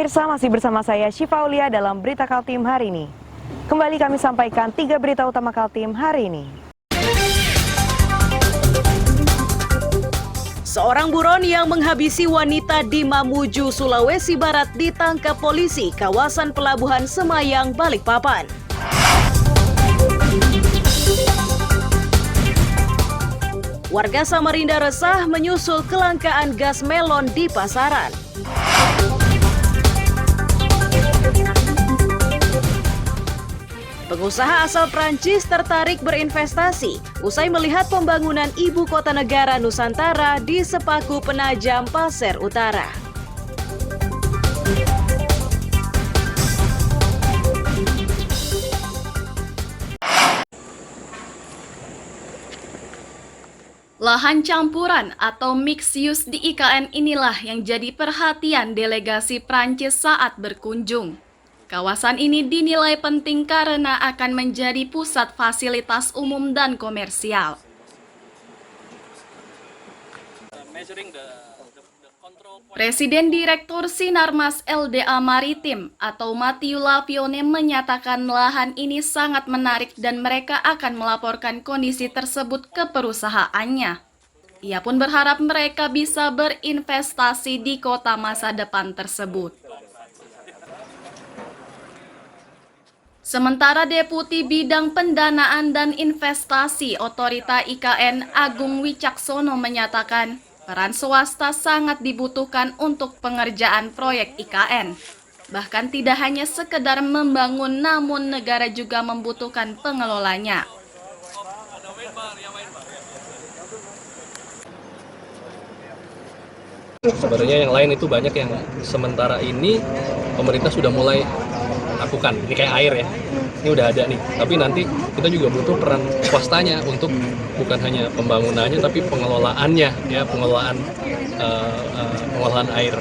Pemirsa, masih bersama saya Syifa Aulia dalam Berita Kaltim hari ini. Kembali kami sampaikan 3 berita utama Kaltim hari ini. Seorang buron yang menghabisi wanita di Mamuju, Sulawesi Barat ditangkap polisi kawasan Pelabuhan Semayang, Balikpapan. Warga Samarinda resah menyusul kelangkaan gas melon di pasaran. Pengusaha asal Prancis tertarik berinvestasi usai melihat pembangunan ibu kota negara Nusantara di Sepaku Penajam, Pasir Utara. Lahan campuran atau mixed use di IKN inilah yang jadi perhatian delegasi Prancis saat berkunjung. Kawasan ini dinilai penting karena akan menjadi pusat fasilitas umum dan komersial. Presiden Direktur Sinarmas LDA Maritim atau Matthew Lavione menyatakan lahan ini sangat menarik dan mereka akan melaporkan kondisi tersebut ke perusahaannya. Ia pun berharap mereka bisa berinvestasi di kota masa depan tersebut. Sementara Deputi Bidang Pendanaan dan Investasi Otorita IKN Agung Wicaksono menyatakan peran swasta sangat dibutuhkan untuk pengerjaan proyek IKN. Bahkan tidak hanya sekedar membangun, namun negara juga membutuhkan pengelolanya. Sebenarnya yang lain itu banyak yang sementara ini pemerintah sudah mulai lakukan. Ini kayak air ya, ini udah ada nih. Tapi nanti kita juga butuh peran swastanya untuk bukan hanya pembangunannya tapi pengelolaannya, ya pengelolaan air.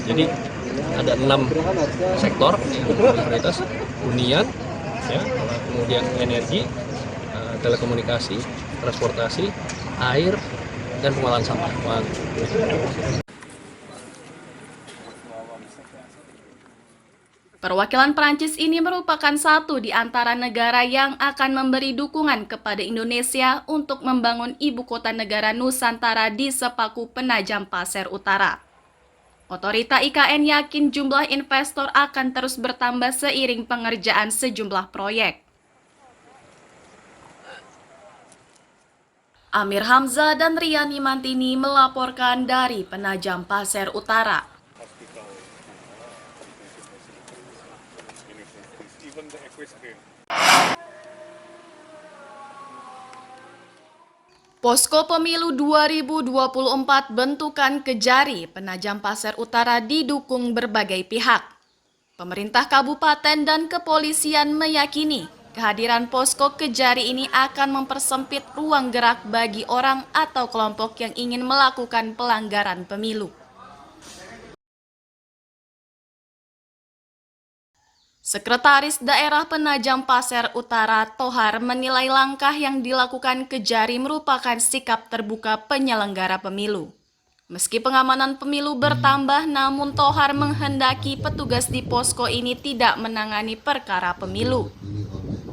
Jadi ada 6 sektor yang prioritas: hunian, ya, kemudian energi, telekomunikasi, transportasi, air, dan pengolahan sampah. Perwakilan Prancis ini merupakan satu di antara negara yang akan memberi dukungan kepada Indonesia untuk membangun ibu kota negara Nusantara di Sepaku Penajam, Pasir Utara. Otorita IKN yakin jumlah investor akan terus bertambah seiring pengerjaan sejumlah proyek. Amir Hamzah dan Riani Mantini melaporkan dari Penajam, Pasir Utara. Posko Pemilu 2024 bentukan Kejari Penajam Pasir Utara didukung berbagai pihak. Pemerintah kabupaten dan kepolisian meyakini kehadiran posko Kejari ini akan mempersempit ruang gerak bagi orang atau kelompok yang ingin melakukan pelanggaran pemilu. Sekretaris Daerah Penajam Pasir Utara Tohar menilai langkah yang dilakukan Kejari merupakan sikap terbuka penyelenggara pemilu. Meski pengamanan pemilu bertambah, namun Tohar menghendaki petugas di posko ini tidak menangani perkara pemilu.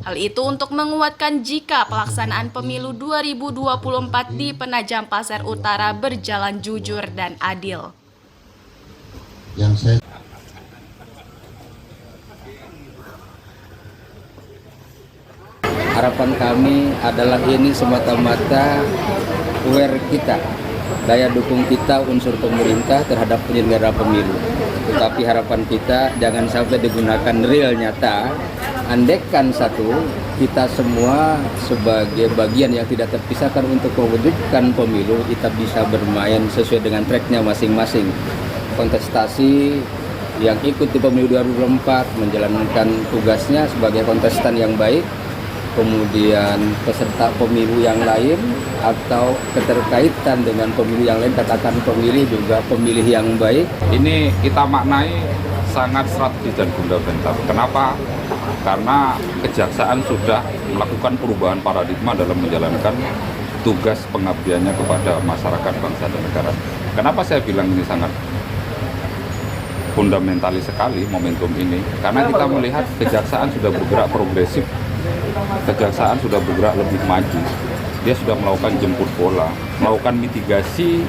Hal itu untuk menguatkan jika pelaksanaan pemilu 2024 di Penajam Pasir Utara berjalan jujur dan adil. Harapan kami adalah ini semata-mata aware kita, daya dukung kita unsur pemerintah terhadap penyelenggara pemilu. Tetapi harapan kita jangan sampai digunakan real nyata. Andaikan kita semua sebagai bagian yang tidak terpisahkan untuk mewujudkan pemilu, kita bisa bermain sesuai dengan tracknya masing-masing. Kontestasi yang ikut di pemilu 2024 menjalankan tugasnya sebagai kontestan yang baik. Kemudian peserta pemilu yang lain atau keterkaitan dengan pemilu yang lain, katakan pemilih juga pemilih yang baik. Ini kita maknai sangat strategis dan fundamental. Kenapa? Karena kejaksaan sudah melakukan perubahan paradigma dalam menjalankan tugas pengabdiannya kepada masyarakat, bangsa, dan negara. Kenapa saya bilang ini sangat fundamentalis sekali momentum ini, karena kita melihat kejaksaan sudah bergerak progresif, kejaksaan sudah bergerak lebih maju. Dia sudah melakukan jemput bola, melakukan mitigasi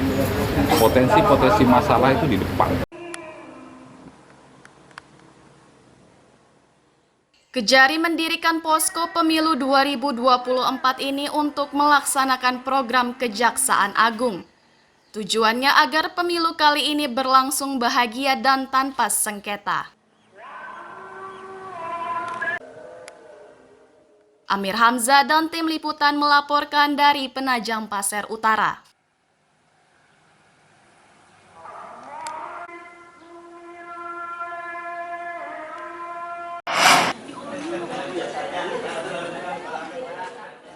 potensi-potensi masalah itu di depan. Kejari mendirikan posko pemilu 2024 ini untuk melaksanakan program Kejaksaan Agung. Tujuannya agar pemilu kali ini berlangsung bahagia dan tanpa sengketa. Amir Hamzah dan tim liputan melaporkan dari Penajam Pasir Utara.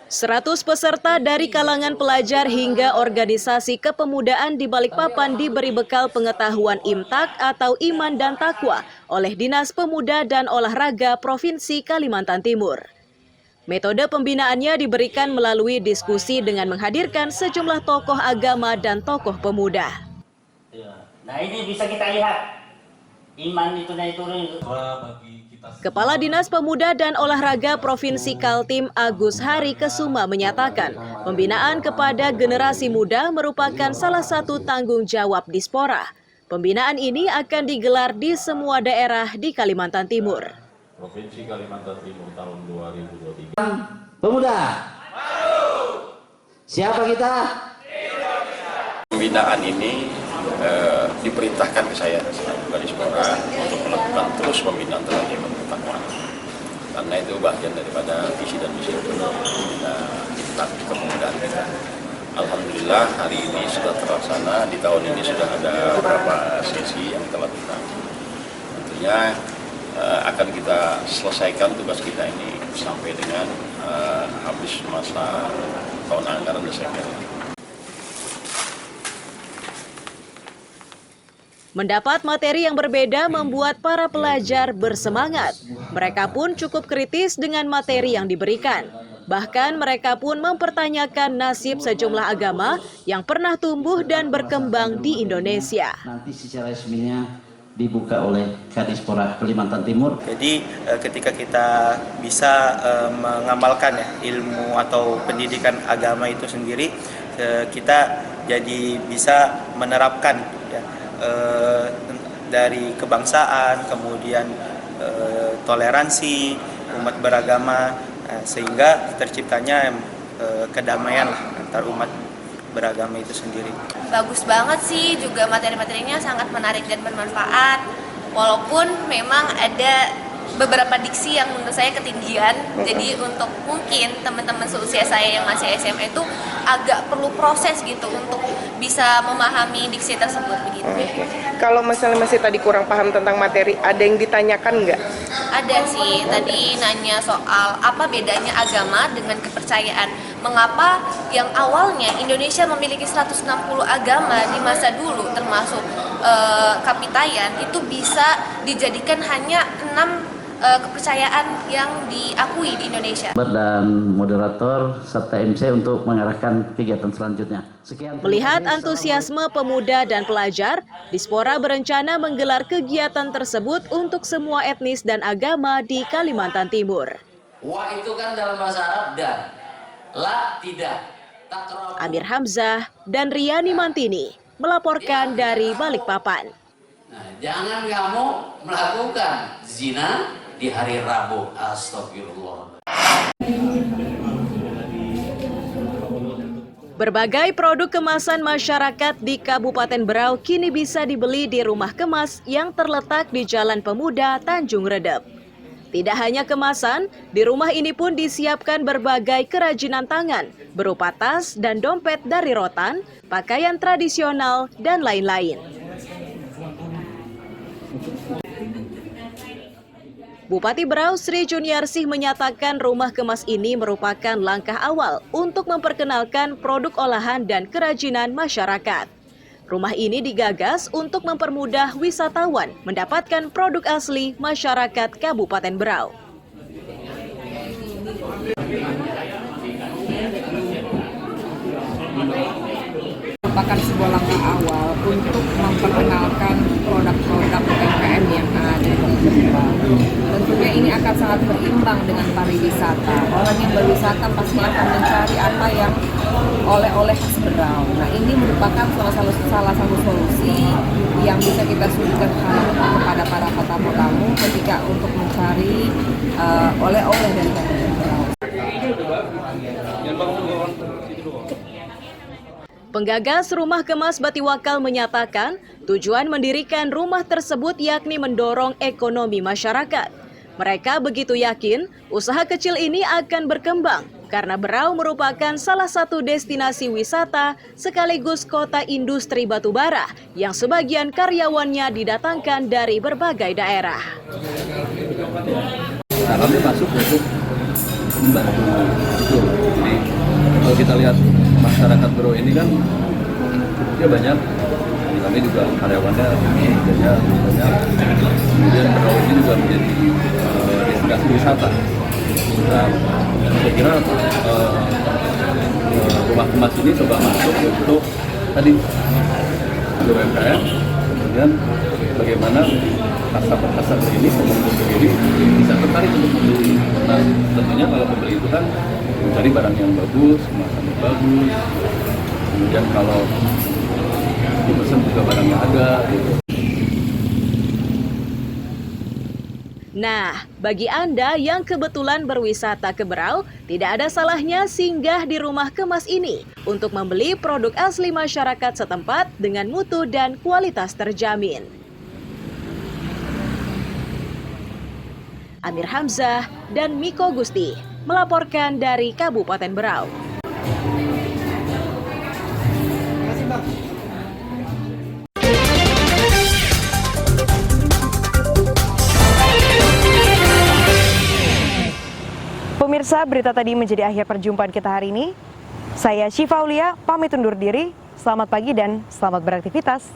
Seratus peserta dari kalangan pelajar hingga organisasi kepemudaan di Balikpapan diberi bekal pengetahuan IMTAK atau Iman dan Takwa oleh Dinas Pemuda dan Olahraga Provinsi Kalimantan Timur. Metode pembinaannya diberikan melalui diskusi dengan menghadirkan sejumlah tokoh agama dan tokoh pemuda. Nah ini bisa kita lihat, iman itu naik turun. Kepala Dinas Pemuda dan Olahraga Provinsi Kaltim Agus Hari Kesuma menyatakan, pembinaan kepada generasi muda merupakan salah satu tanggung jawab Dispora. Pembinaan ini akan digelar di semua daerah di Kalimantan Timur. Provinsi Kalimantan Timur tahun 2023. Pemuda, siapa kita? Pembinaan ini diperintahkan ke saya dari Dispora untuk melakukan terus pembinaan terhadap takwa. Karena itu bagian daripada visi dan misi untuk membina kepemudaan kita. Alhamdulillah hari ini sudah terlaksana. Di tahun ini sudah ada beberapa sesi yang telah kita. Tentunya akan kita selesaikan tugas kita ini sampai dengan habis masa tahun anggaran Desember. Mendapat materi yang berbeda membuat para pelajar bersemangat. Mereka pun cukup kritis dengan materi yang diberikan. Bahkan mereka pun mempertanyakan nasib sejumlah agama yang pernah tumbuh dan berkembang di Indonesia. Nanti secara resminya dibuka oleh Kadispora Kalimantan Timur. Jadi ketika kita bisa mengamalkan ilmu atau pendidikan agama itu sendiri, kita jadi bisa menerapkan dari kebangsaan, kemudian toleransi umat beragama, sehingga terciptanya kedamaian antar umat beragama itu sendiri. Bagus banget sih, juga materi-materinya sangat menarik dan bermanfaat. Walaupun memang ada beberapa diksi yang menurut saya ketinggian. Jadi untuk mungkin teman-teman seusia saya yang masih SMA itu agak perlu proses gitu untuk bisa memahami diksi tersebut begitu. Kalau misalnya masih tadi kurang paham tentang materi, ada yang ditanyakan nggak? Ada sih, tadi nanya soal apa bedanya agama dengan kepercayaan. Mengapa yang awalnya Indonesia memiliki 160 agama di masa dulu termasuk Kapitayan itu bisa dijadikan hanya 6 kepercayaan yang diakui di Indonesia. Dan moderator serta MC untuk mengarahkan kegiatan selanjutnya. Sekian. Melihat antusiasme pemuda dan pelajar, Dispora berencana menggelar kegiatan tersebut untuk semua etnis dan agama di Kalimantan Timur. Wah itu kan dalam bahasa Arab dan la tidak. Amir Hamzah dan Riani Mantini melaporkan dari Balikpapan. Nah, jangan kamu melakukan zina di hari Rabu. Astagfirullah. Berbagai produk kemasan masyarakat di Kabupaten Berau kini bisa dibeli di rumah kemas yang terletak di Jalan Pemuda, Tanjung Redep. Tidak hanya kemasan, di rumah ini pun disiapkan berbagai kerajinan tangan, berupa tas dan dompet dari rotan, pakaian tradisional, dan lain-lain. Bupati Berau Sri Juniarsih menyatakan rumah kemas ini merupakan langkah awal untuk memperkenalkan produk olahan dan kerajinan masyarakat. Rumah ini digagas untuk mempermudah wisatawan mendapatkan produk asli masyarakat Kabupaten Berau. merupakan sebuah langkah awal untuk memperkenalkan produk-produk UMKM yang ada di Kota Berau. Tentunya ini akan sangat berimbang dengan pariwisata. Orang yang berwisata pasti akan mencari apa yang oleh-oleh khas Berau. Nah, ini merupakan salah satu solusi yang bisa kita suguhkan kepada para tamu ketika untuk mencari oleh-oleh dari Kota Berau. Penggagas Rumah Kemas Batiwakal menyatakan tujuan mendirikan rumah tersebut yakni mendorong ekonomi masyarakat. Mereka begitu yakin usaha kecil ini akan berkembang karena Berau merupakan salah satu destinasi wisata sekaligus kota industri batubara yang sebagian karyawannya didatangkan dari berbagai daerah. Nah, kami masuk untuk membantu itu. Jadi kalau kita lihat masyarakat Berau ini kan dia banyak, kami juga karyawannya banyak. Kemudian Berau ini juga menjadi destinasi wisata. Nah, saya kira Rumah Kemas ini coba masuk untuk tadi UMKM, kemudian bagaimana customer ini, pengunjung sendiri bisa tertarik untuk membeli. Nah, tentunya kalau pembeli itu kan mencari barang yang bagus, kemasan yang bagus, kemudian kalau dipesan juga barangnya ada gitu. Nah, bagi Anda yang kebetulan berwisata ke Berau, tidak ada salahnya singgah di Rumah Kemas ini untuk membeli produk asli masyarakat setempat dengan mutu dan kualitas terjamin. Amir Hamzah dan Miko Gusti melaporkan dari Kabupaten Berau. Pemirsa, berita tadi menjadi akhir perjumpaan kita hari ini. Saya Syifa Aulia, pamit undur diri. Selamat pagi dan selamat beraktivitas.